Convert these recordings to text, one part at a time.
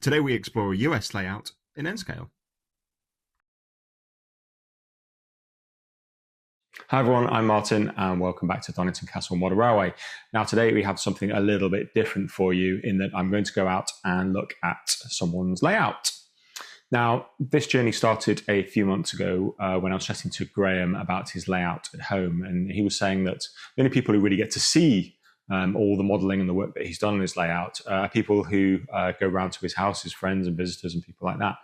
Today we explore a US layout in N-scale. Hi everyone, I'm Martin and welcome back to Donnington Castle Model Railway. Now today we have something a little bit different for you in that I'm going to go out and look at someone's layout. Now this journey started a few months ago when I was chatting to Graham about his layout at home, and he was saying that the only people who really get to see all the modelling and the work that he's done on his layout are people who go around to his house, his friends and visitors and people like that.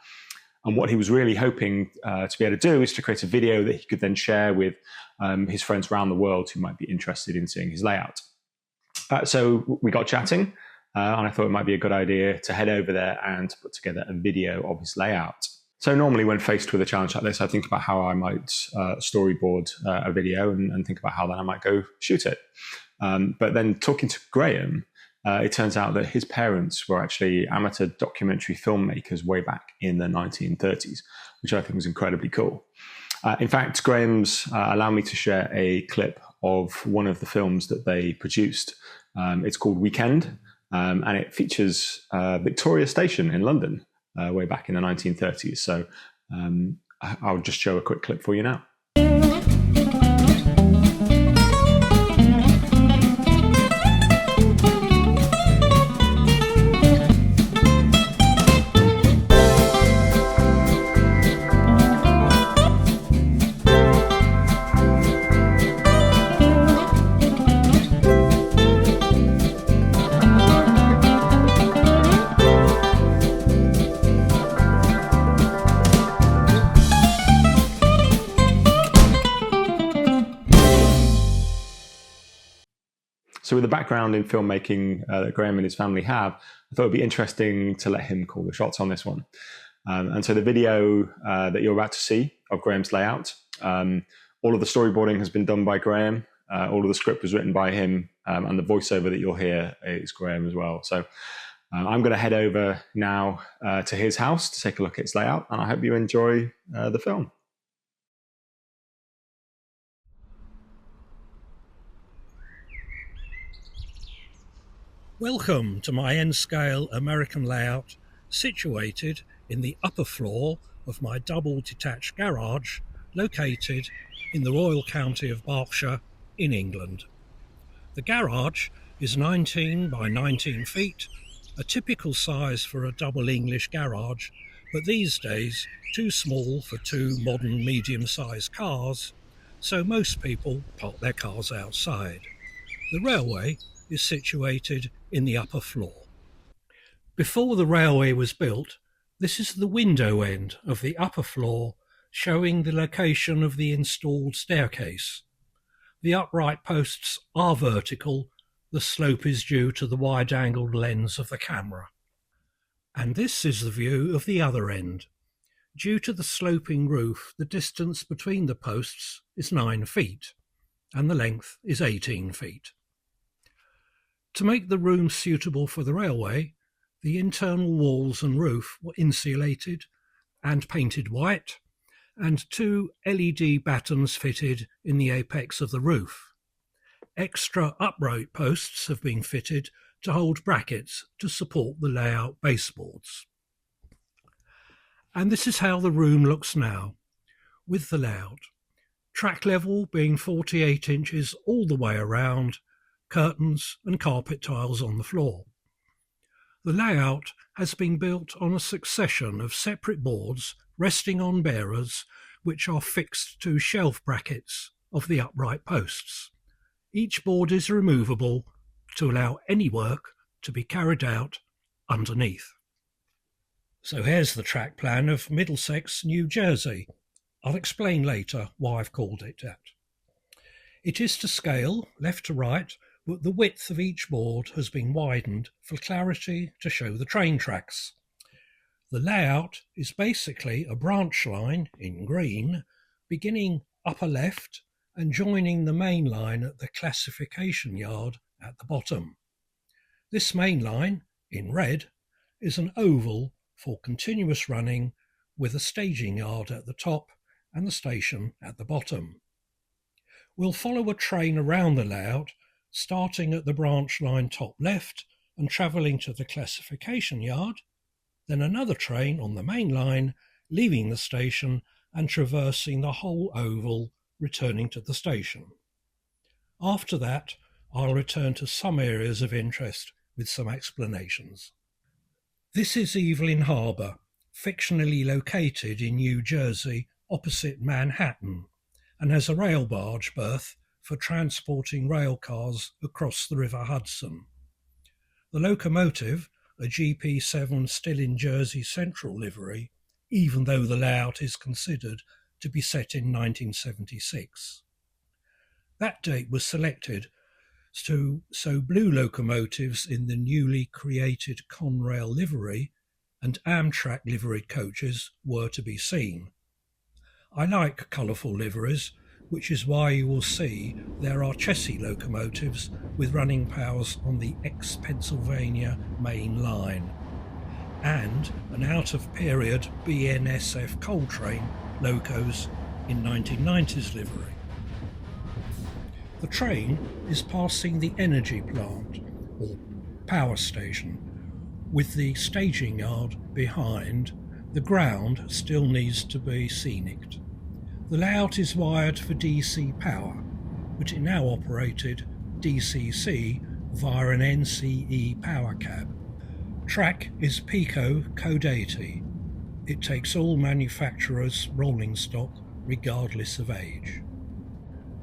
And what he was really hoping to be able to do is to create a video that he could then share with his friends around the world who might be interested in seeing his layout. So we got chatting, and I thought it might be a good idea to head over there and put together a video of his layout. So normally when faced with a challenge like this, I think about how I might storyboard a video and think about how then I might go shoot it. But then talking to Graham, it turns out that his parents were actually amateur documentary filmmakers way back in the 1930s, which I think was incredibly cool. In fact, Graham's allowed me to share a clip of one of the films that they produced. It's called Weekend, and it features Victoria Station in London way back in the 1930s. So I'll just show a quick clip for you now. So with the background in filmmaking that Graham and his family have, I thought it'd be interesting to let him call the shots on this one. And so the video that you're about to see of Graham's layout, all of the storyboarding has been done by Graham. All of the script was written by him, and the voiceover that you'll hear is Graham as well. So I'm going to head over now to his house to take a look at its layout, and I hope you enjoy the film. Welcome to my N-scale American layout, situated in the upper floor of my double detached garage, located in the Royal County of Berkshire in England. The garage is 19 by 19 feet, a typical size for a double English garage, but these days too small for two modern medium-sized cars, so most people park their cars outside. The railway is situated in the upper floor. Before the railway was built, this is the window end of the upper floor, showing the location of the installed staircase. The upright posts are vertical. The slope is due to the wide-angled lens of the camera. And this is the view of the other end. Due to the sloping roof, the distance between the posts is 9 feet, and the length is 18 feet. To make the room suitable for the railway, the internal walls and roof were insulated and painted white, and 2 LED battens fitted in the apex of the roof. Extra upright posts have been fitted to hold brackets to support the layout baseboards. And this is how the room looks now, with the layout. Track level being 48 inches all the way around, curtains and carpet tiles on the floor. The layout has been built on a succession of separate boards resting on bearers, which are fixed to shelf brackets of the upright posts. Each board is removable to allow any work to be carried out underneath. So here's the track plan of Middlesex, New Jersey. I'll explain later why I've called it that. It is to scale, left to right, but the width of each board has been widened for clarity to show the train tracks. The layout is basically a branch line in green, beginning upper left and joining the main line at the classification yard at the bottom. This main line, in red, is an oval for continuous running with a staging yard at the top and the station at the bottom. We'll follow a train around the layout, starting at the branch line top left and travelling to the classification yard, then another train on the main line, leaving the station and traversing the whole oval, returning to the station. After that, I'll return to some areas of interest with some explanations. This is Evelyn Harbour, fictionally located in New Jersey opposite Manhattan, and has a rail barge berth for transporting rail cars across the River Hudson. The locomotive, a GP7 still in Jersey Central livery, even though the layout is considered to be set in 1976. That date was selected so blue locomotives in the newly created Conrail livery and Amtrak livery coaches were to be seen. I like colourful liveries, which is why you will see there are chassis locomotives with running powers on the ex-Pennsylvania main line, and an out-of-period BNSF coal train locos in 1990s livery. The train is passing the energy plant, or power station, with the staging yard behind. The ground still needs to be scenicked. The layout is wired for DC power, but it now operated DCC via an NCE power cab. Track is Pico Code 80. It takes all manufacturers' rolling stock regardless of age.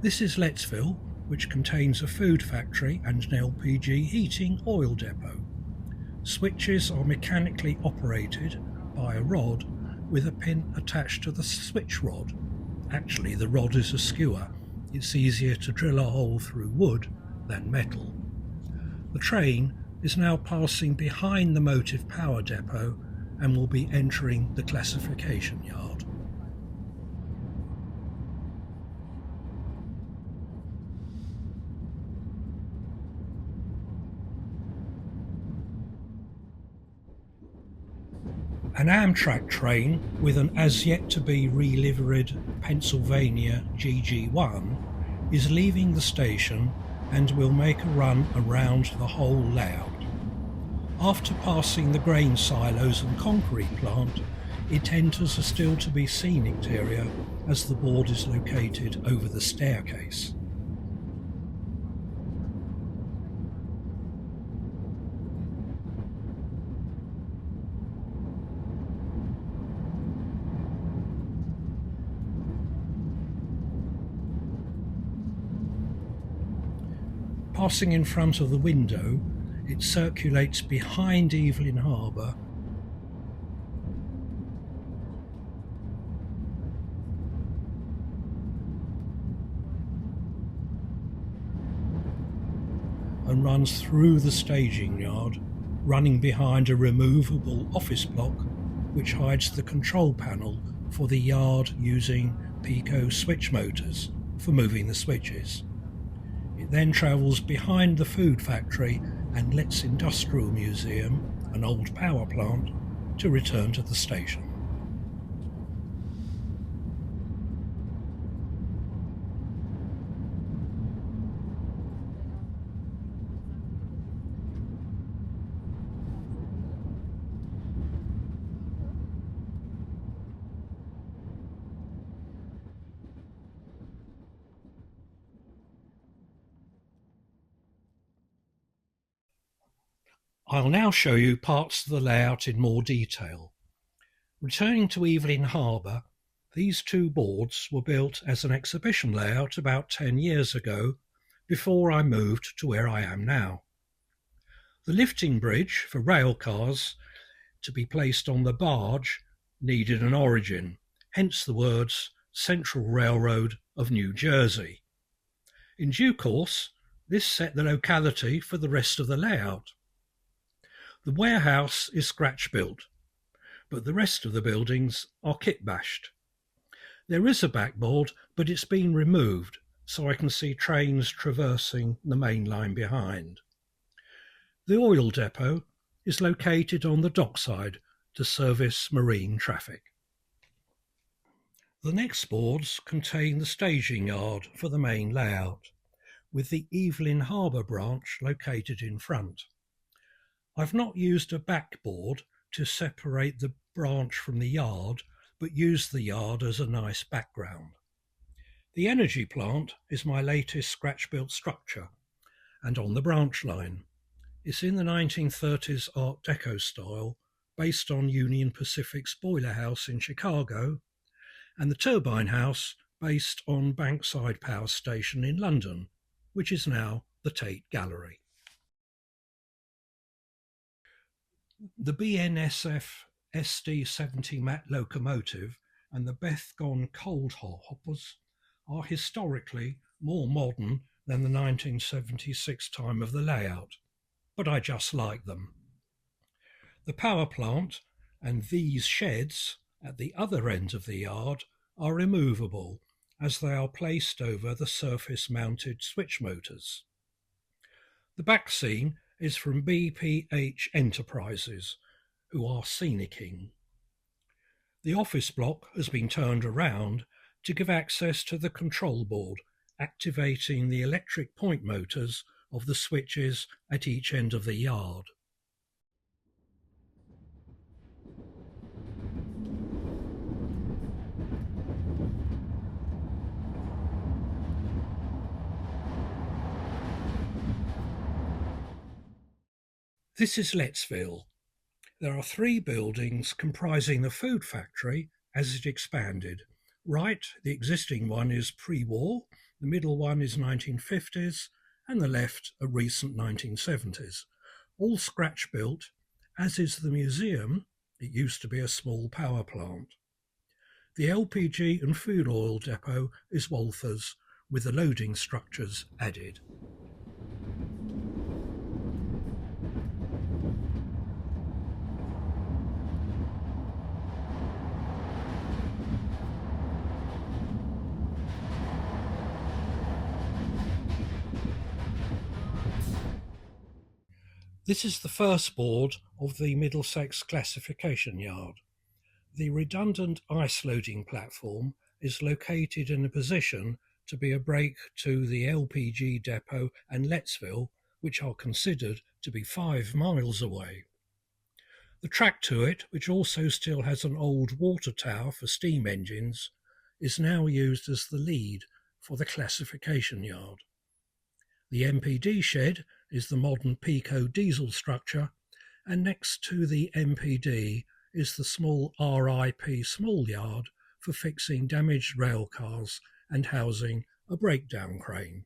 This is Lettsville, which contains a food factory and an LPG heating oil depot. Switches are mechanically operated by a rod with a pin attached to the switch rod. Actually, the rod is a skewer. It's easier to drill a hole through wood than metal. The train is now passing behind the motive power depot and will be entering the classification yard. An Amtrak train with an as-yet-to-be reliveried Pennsylvania GG1 is leaving the station and will make a run around the whole layout. After passing the grain silos and concrete plant, it enters a still-to-be scenic area as the board is located over the staircase. Passing in front of the window, it circulates behind Evelyn Harbour and runs through the staging yard, running behind a removable office block which hides the control panel for the yard using Pico switch motors for moving the switches. It then travels behind the food factory and Letts Industrial Museum, an old power plant, to return to the station. I'll now show you parts of the layout in more detail. Returning to Evelyn Harbour, these two boards were built as an exhibition layout about 10 years ago, before I moved to where I am now. The lifting bridge for rail cars to be placed on the barge needed an origin, hence the words Central Railroad of New Jersey. In due course, this set the locality for the rest of the layout. The warehouse is scratch-built, but the rest of the buildings are kit-bashed. There is a backboard, but it's been removed, so I can see trains traversing the main line behind. The oil depot is located on the dockside to service marine traffic. The next boards contain the staging yard for the main layout, with the Evelyn Harbour branch located in front. I've not used a backboard to separate the branch from the yard, but use the yard as a nice background. The energy plant is my latest scratch-built structure, and on the branch line. It's in the 1930s Art Deco style, based on Union Pacific's boiler house in Chicago, and the turbine house based on Bankside Power Station in London, which is now the Tate Gallery. The BNSF SD70 Mat locomotive and the Bethgon cold hoppers are historically more modern than the 1976 time of the layout, but I just like them. The power plant and these sheds at the other end of the yard are removable as they are placed over the surface-mounted switch motors. The back scene is from BPH Enterprises, who are scenicking. The office block has been turned around to give access to the control board, activating the electric point motors of the switches at each end of the yard. This is Lettsville. There are 3 buildings comprising the food factory as it expanded. Right, the existing one is pre-war, the middle one is 1950s, and the left a recent 1970s. All scratch-built, as is the museum. It used to be a small power plant. The LPG and food oil depot is Walther's, with the loading structures added. This is the first board of the Middlesex classification yard. The redundant ice loading platform is located in a position to be a break to the LPG depot and Lettsville, which are considered to be 5 miles away. The track to it, which also still has an old water tower for steam engines, is now used as the lead for the classification yard. The MPD shed is the modern Pico diesel structure, and next to the MPD is the small RIP small yard for fixing damaged rail cars and housing a breakdown crane.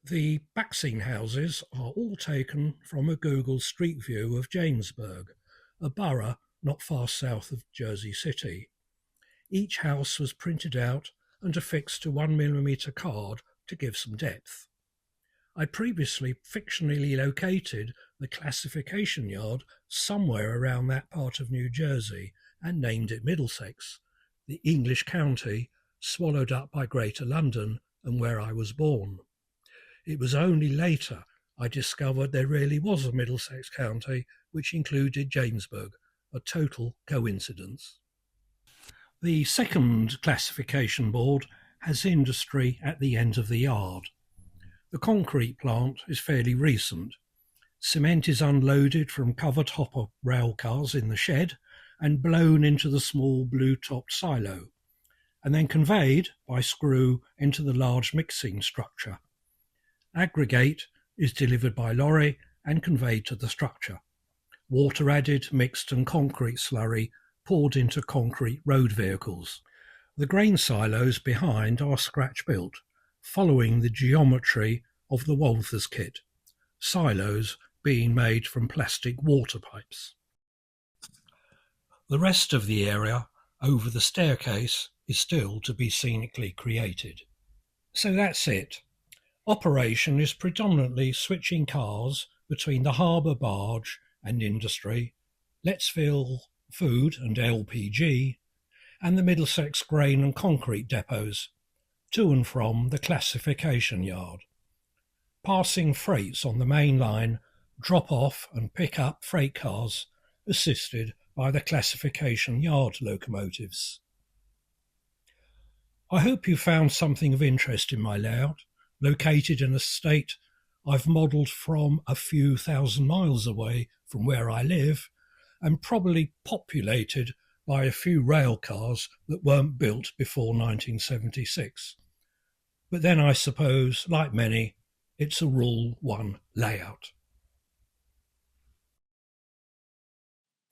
The backscene houses are all taken from a Google Street View of Jamesburg, a borough not far south of Jersey City. Each house was printed out and affixed to 1mm card to give some depth. I previously fictionally located the classification yard somewhere around that part of New Jersey and named it Middlesex, the English county swallowed up by Greater London and where I was born. It was only later I discovered there really was a Middlesex county which included Jamesburg, a total coincidence. The second classification board has industry at the end of the yard. The concrete plant is fairly recent. Cement is unloaded from covered hopper rail cars in the shed and blown into the small blue-topped silo, and then conveyed by screw into the large mixing structure. Aggregate is delivered by lorry and conveyed to the structure. Water added, mixed and concrete slurry poured into concrete road vehicles. The grain silos behind are scratch-built, following the geometry of the Walther's kit, silos being made from plastic water pipes. The rest of the area over the staircase is still to be scenically created. So that's it. Operation is predominantly switching cars between the harbour barge and industry, Lettsville food and LPG, and the Middlesex grain and concrete depots, to and from the classification yard. Passing freights on the main line drop off and pick up freight cars, assisted by the classification yard locomotives. I hope you found something of interest in my layout, located in a state I've modelled from a few thousand miles away from where I live, and probably populated by a few rail cars that weren't built before 1976. But then I suppose, like many, it's a Rule 1 layout.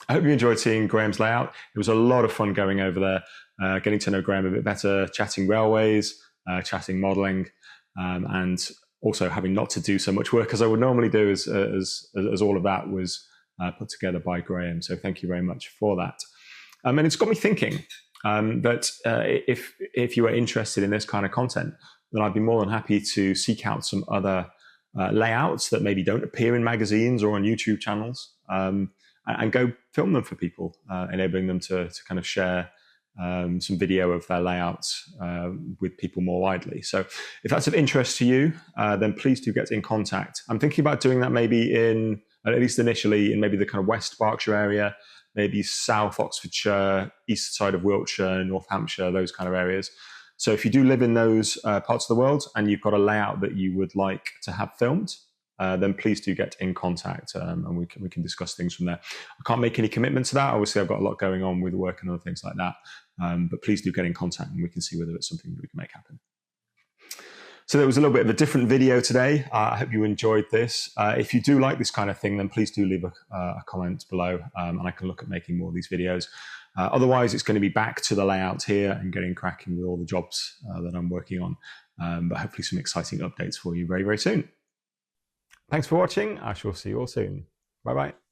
I hope you enjoyed seeing Graham's layout. It was a lot of fun going over there, getting to know Graham a bit better, chatting railways, chatting modelling, and also having not to do so much work as I would normally do, as all of that was put together by Graham. So thank you very much for that. And it's got me thinking that if you are interested in this kind of content, then I'd be more than happy to seek out some other layouts that maybe don't appear in magazines or on YouTube channels, and go film them for people, enabling them to kind of share some video of their layouts with people more widely. So if that's of interest to you, then please do get in contact. I'm thinking about doing that maybe in, at least initially, in maybe the kind of West Berkshire area, maybe South Oxfordshire, east side of Wiltshire, North Hampshire, those kind of areas. So if you do live in those parts of the world and you've got a layout that you would like to have filmed, then please do get in contact, and we can discuss things from there. I can't make any commitment to that. Obviously, I've got a lot going on with work and other things like that. But please do get in contact and we can see whether it's something that we can make happen. So there was a little bit of a different video today. I hope you enjoyed this. If you do like this kind of thing, then please do leave a comment below, and I can look at making more of these videos. Otherwise, it's going to be back to the layout here and getting cracking with all the jobs that I'm working on. But hopefully some exciting updates for you very, very soon. Thanks for watching. I shall see you all soon. Bye-bye.